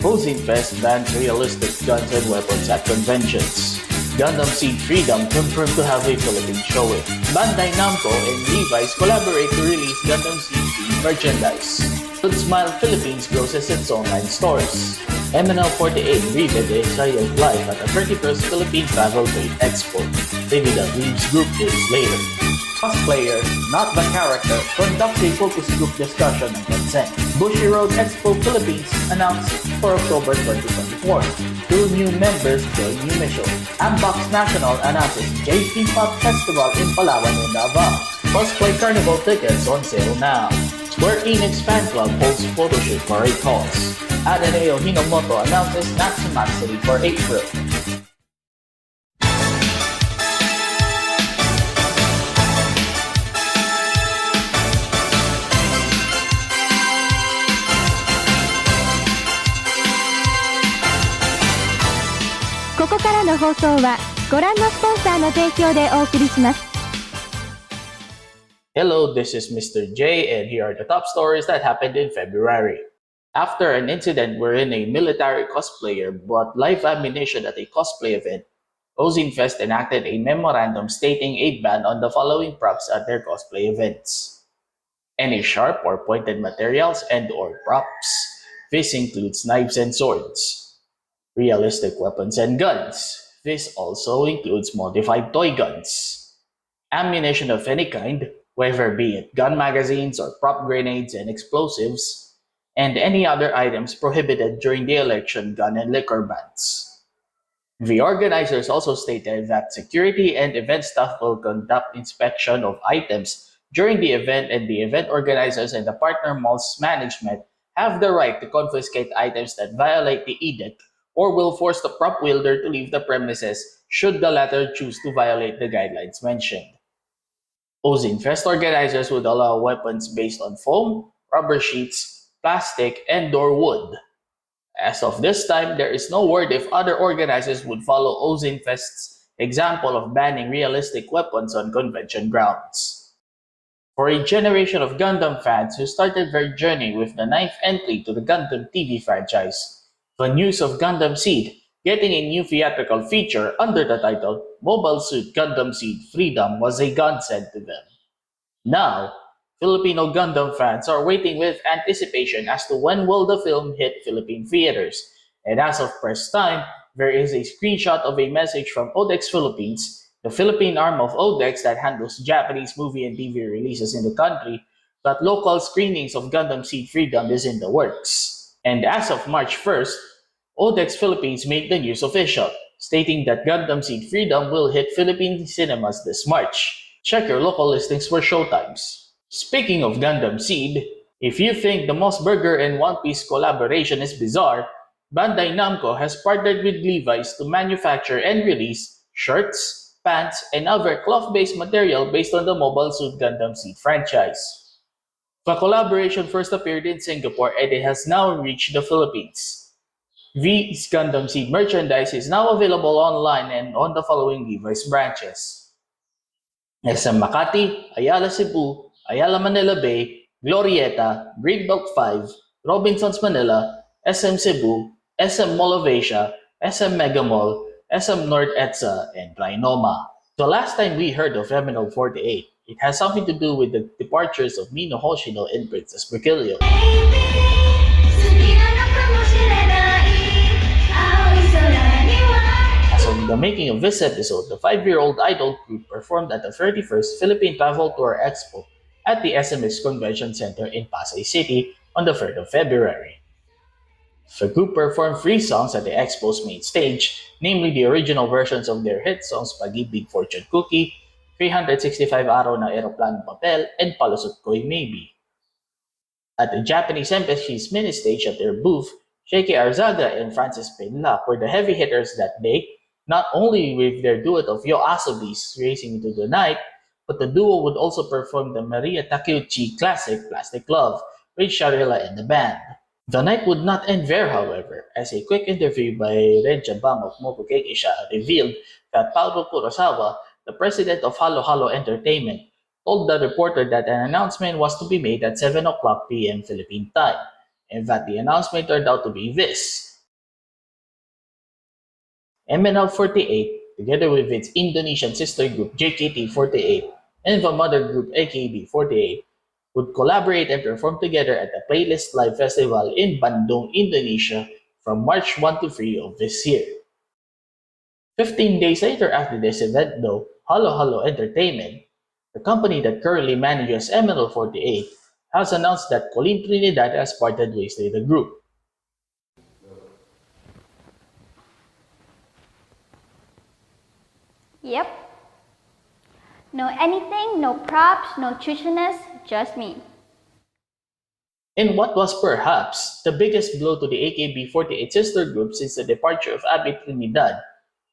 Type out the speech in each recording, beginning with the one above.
Fest bans realistic guns and weapons at conventions. Gundam Seed Freedom confirmed to have a Philippine showing. Bandai Namco and Levi's collaborate to release Gundam Seed themed merchandise. Good Smile Philippines grosses its online stores. MNL48 greeted the excited life at the 31st Philippine Travel Trade Expo. Rayas-WEB's group days later. Cosplayer, not the character, conducts a focus group discussion on consent. Bushy Road Expo Philippines announced for October 2024. 2 new members join new mission. Ambox National announces JP Pop Festival in Palawan and Davao. Cosplay Carnival tickets on sale now. Square Enix Fan Club holds photoshoot for a cause. Adeneo Hinomoto announces Natsu Matsuri for April. Hello, this is Mr. J, and here are the top stories that happened in February. After an incident wherein a military cosplayer brought live ammunition at a cosplay event, Fest enacted a memorandum stating a ban on the following props at their cosplay events. Any sharp or pointed materials and/or props. This includes knives and swords. Realistic weapons and guns. This also includes modified toy guns. Ammunition of any kind, whether be it gun magazines or prop grenades and explosives, and any other items prohibited during the election gun and liquor bans. The organizers also stated that security and event staff will conduct inspection of items during the event, and the event organizers and the partner malls management have the right to confiscate items that violate the edict or will force the prop wielder to leave the premises should the latter choose to violate the guidelines mentioned. Fest organizers would allow weapons based on foam, rubber sheets, plastic, and/or wood. As of this time, there is no word if other organizers would follow Fest's example of banning realistic weapons on convention grounds. For a generation of Gundam fans who started their journey with the ninth entry to the Gundam TV franchise, the news of Gundam Seed getting a new theatrical feature under the title Mobile Suit Gundam Seed Freedom was a godsend to them. Now, Filipino Gundam fans are waiting with anticipation as to when will the film hit Philippine theaters. And as of press time, there is a screenshot of a message from Odex Philippines, the Philippine arm of Odex that handles Japanese movie and TV releases in the country, that local screenings of Gundam Seed Freedom is in the works. And as of March 1st, Odex Philippines made the news official, stating that Gundam Seed Freedom will hit Philippine cinemas this March. Check your local listings for showtimes. Speaking of Gundam Seed, if you think the Moss Burger and One Piece collaboration is bizarre, Bandai Namco has partnered with Levi's to manufacture and release shirts, pants, and other cloth-based material based on the Mobile Suit Gundam Seed franchise. The collaboration first appeared in Singapore and it has now reached the Philippines. This Gundam Seed merchandise is now available online and on the following Levi's branches: SM Makati, Ayala Cebu, Ayala Manila Bay, Glorieta, Greenbelt 5, Robinsons Manila, SM Cebu, SM Mall of Asia, SM Mega Mall, SM North EDSA, and Trinoma. The last time we heard of MNL 48, it has something to do with the departures of Mino Hoshino and Princess Berkilio. As of the making of this episode, the 5-year-old idol group performed at the 31st Philippine Travel Tour Expo at the SMX Convention Center in Pasay City on the 3rd of February. The group performed 3 songs at the Expo's main stage, namely the original versions of their hit songs Pag-ibig Fortune Cookie, 365 Araw na Aeroplanong Papel, and Palusot Ko'y Maybe. At the Japanese Embassy's mini stage at their booth, Sheikh Arzaga and Francis Pinlock were the heavy hitters that day, not only with their duet of Yo Asobi's Racing Into the Night, but the duo would also perform the Maria Takeuchi classic Plastic Love with Sharilla and the band. The night would not end there, however, as a quick interview by Red Jabang of Mobukeke revealed that Paolo Kurosawa, the president of Halo Halo Entertainment, told the reporter that an announcement was to be made at 7 o'clock p.m. Philippine time, and that the announcement turned out to be this: MNL48, together with its Indonesian sister group JKT48 and the mother group AKB48, would collaborate and perform together at the Playlist Live Festival in Bandung, Indonesia from March 1 to 3 of this year. 15 days later after this event though, Halo Halo Entertainment, the company that currently manages MNL48, has announced that Colleen Trinidad has parted ways with the group. Yep. No anything, no props, no chushiness, just me. In what was perhaps the biggest blow to the AKB48 sister group since the departure of Abby Trinidad,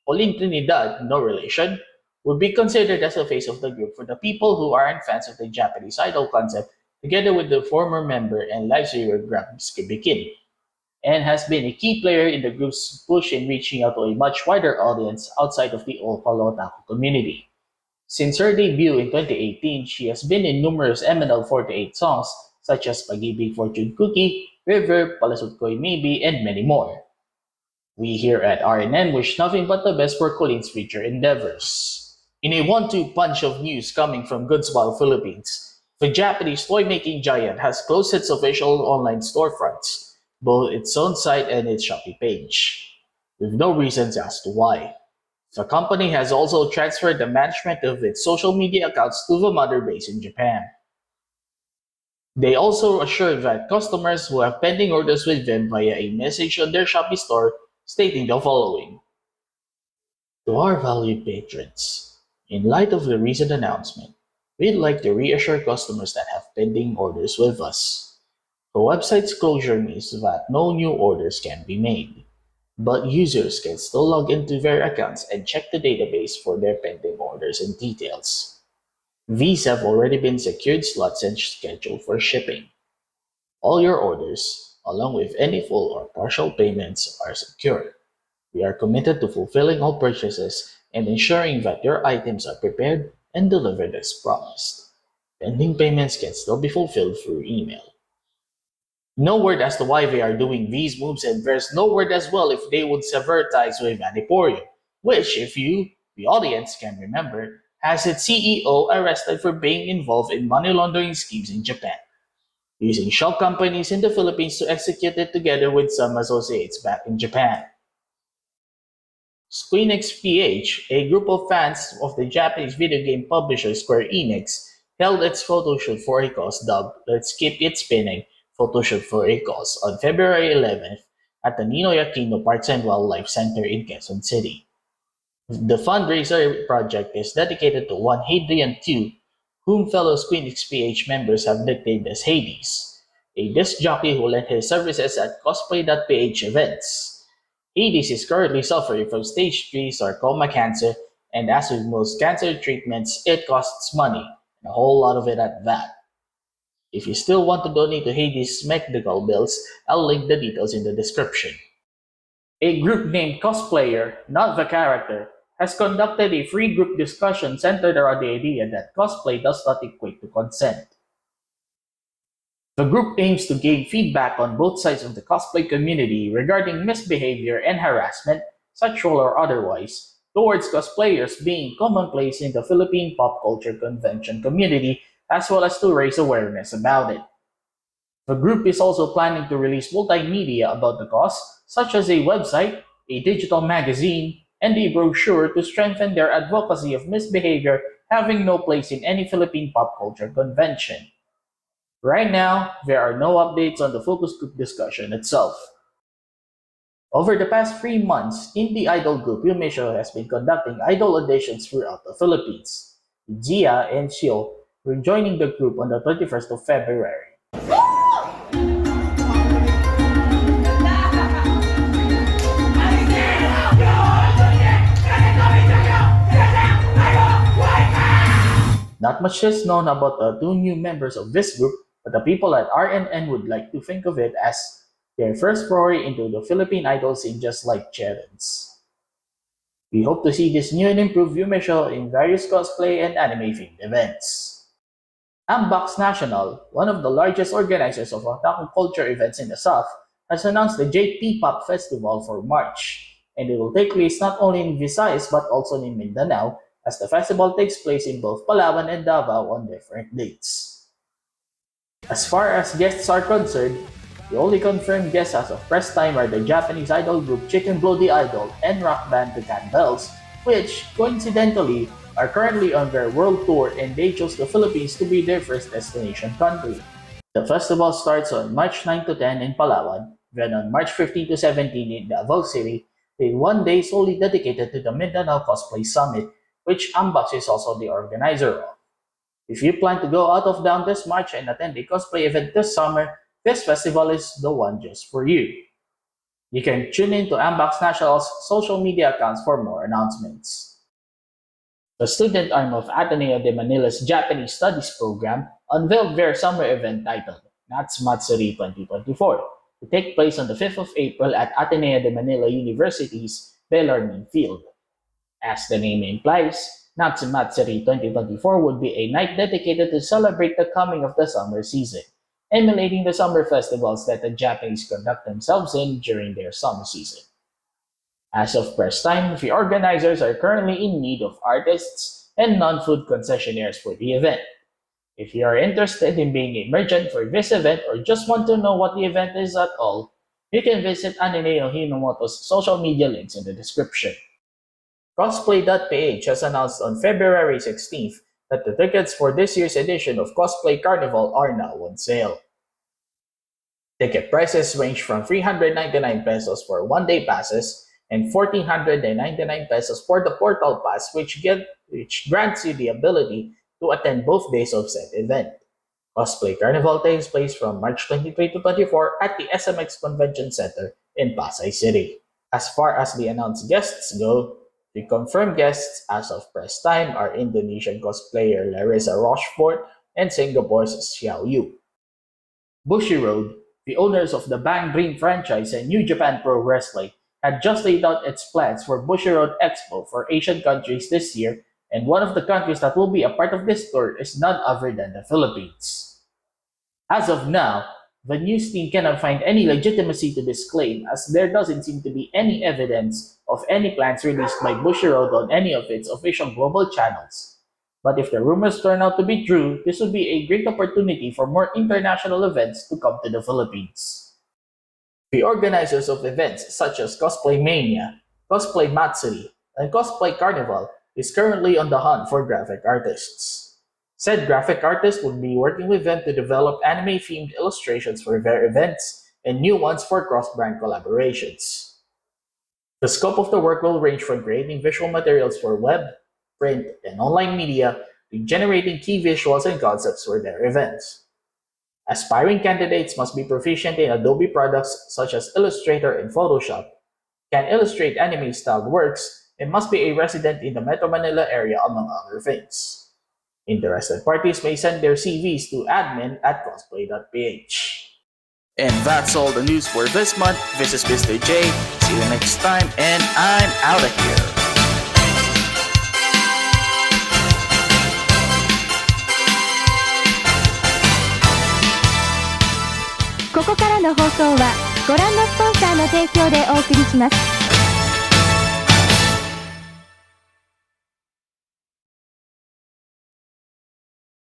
Pauline Trinidad, no relation, would be considered as the face of the group for the people who aren't fans of the Japanese idol concept, together with the former member and live singer Grams Kibikin, and has been a key player in the group's push in reaching out to a much wider audience outside of the Opalo Otaku community. Since her debut in 2018, she has been in numerous MNL48 songs such as Pag-ibig Fortune Cookie, River, Palasot Ko'y Maybe, and many more. We here at RNN wish nothing but the best for Colin's future endeavors. In a one-two punch of news coming from Goodswell, Philippines, the Japanese toy-making giant has closed its official online storefronts, both its own site and its Shopee page, with no reasons as to why. The company has also transferred the management of its social media accounts to the mother base in Japan. They also assured that customers who have pending orders with them via a message on their Shopee store stating the following: To our valued patrons, in light of the recent announcement, we'd like to reassure customers that have pending orders with us. The website's closure means that no new orders can be made, but users can still log into their accounts and check the database for their pending orders and details. These have already been secured slots and scheduled for shipping. All your orders, along with any full or partial payments, are secure. We are committed to fulfilling all purchases and ensuring that your items are prepared and delivered as promised. Pending payments can still be fulfilled through email. No word as to why they are doing these moves, and there's no word as well if they would sever ties with Vaniporium, which, if you, the audience, can remember, has its CEO arrested for being involved in money laundering schemes in Japan, using shell companies in the Philippines to execute it together with some associates back in Japan. Squeenix PH, a group of fans of the Japanese video game publisher Square Enix, held its photo shoot for a cause dubbed Let's Keep It Spinning Photo Shoot for a Cause on February 11th at the Ninoy Aquino Parks and Wildlife Center in Quezon City. The fundraiser project is dedicated to one Hadrian II, whom fellow Squeenix PH members have nicknamed as Hades, a disc jockey who lent his services at Cosplay.ph events. Hades is currently suffering from stage 3 sarcoma cancer, and as with most cancer treatments, it costs money, and a whole lot of it at that. If you still want to donate to Hades' medical bills, I'll link the details in the description. A group named Cosplayer, not the character, has conducted a free group discussion centered around the idea that cosplay does not equate to consent. The group aims to gain feedback on both sides of the cosplay community regarding misbehavior and harassment, sexual or otherwise, towards cosplayers being commonplace in the Philippine pop culture convention community, as well as to raise awareness about it. The group is also planning to release multimedia about the cause, such as a website, a digital magazine, and a brochure to strengthen their advocacy of misbehavior having no place in any Philippine pop culture convention. Right now, there are no updates on the focus group discussion itself. Over the past 3 months, indie idol group Yumisho has been conducting idol auditions throughout the Philippines. Gia and Shio were joining the group on the 21st of February. Not much is known about the two new members of this group, but the people at RNN would like to think of it as their first foray into the Philippine idol scene, just like Cheren's. We hope to see this new and improved Yume show in various cosplay and anime-themed events. Ambox National, one of the largest organizers of otaku culture events in the South, has announced the JP Pop Festival for March. and it will take place not only in Visayas but also in Mindanao, as the festival takes place in both Palawan and Davao on different dates. As far as guests are concerned, the only confirmed guests as of press time are the Japanese idol group Chicken Bloody Idol and rock band The Candbells, which, coincidentally, are currently on their world tour and they chose the Philippines to be their first destination country. The festival starts on March 9 to 10 in Palawan, then on March 15 to 17 in Davao City, with one day solely dedicated to the Mindanao Cosplay Summit, which Ambox is also the organizer of. If you plan to go out of town this March and attend a cosplay event this summer, this festival is the one just for you. You can tune in to Ambox National's social media accounts for more announcements. The student arm of Ateneo de Manila's Japanese Studies program unveiled their summer event titled Nats Matsuri 2024 to take place on the 5th of April at Ateneo de Manila University's Bellarmine Field. As the name implies, Natsu Matsuri 2024 would be a night dedicated to celebrate the coming of the summer season, emulating the summer festivals that the Japanese conduct themselves in during their summer season. As of press time, the organizers are currently in need of artists and non-food concessionaires for the event. If you are interested in being a merchant for this event or just want to know what the event is at all, you can visit Anineo Hinomoto's social media links in the description. Cosplay.ph has announced on February 16th that the tickets for this year's edition of Cosplay Carnival are now on sale. Ticket prices range from 399 pesos for one-day passes and 1,499 pesos for the Portal Pass, which grants you the ability to attend both days of said event. Cosplay Carnival takes place from March 23 to 24 at the SMX Convention Center in Pasay City. As far as the announced guests go, the confirmed guests as of press time are Indonesian cosplayer Larissa Rochefort and Singapore's Xiao Yu. Bushiroad, the owners of the Bang Dream franchise and New Japan Pro Wrestling, had just laid out its plans for Bushiroad Expo for Asian countries this year, and one of the countries that will be a part of this tour is none other than the Philippines. As of now, the news team cannot find any legitimacy to this claim as there doesn't seem to be any evidence of any plans released by Bushiroad on any of its official global channels. But if the rumors turn out to be true, this would be a great opportunity for more international events to come to the Philippines. The organizers of events such as Cosplay Mania, Cosplay Matsuri, and Cosplay Carnival is currently on the hunt for graphic artists. Said graphic artists would be working with them to develop anime-themed illustrations for their events and new ones for cross-brand collaborations. The scope of the work will range from creating visual materials for web, print, and online media to generating key visuals and concepts for their events. Aspiring candidates must be proficient in Adobe products such as Illustrator and Photoshop, can illustrate anime-styled works, and must be a resident in the Metro Manila area, among other things. Interested parties may send their CVs to admin@cosplay.ph. And that's all the news for this month. This is Mr. J. See you next time, and I'm out of here. ここからの放送はご覧のスポンサーの提供でお送りします。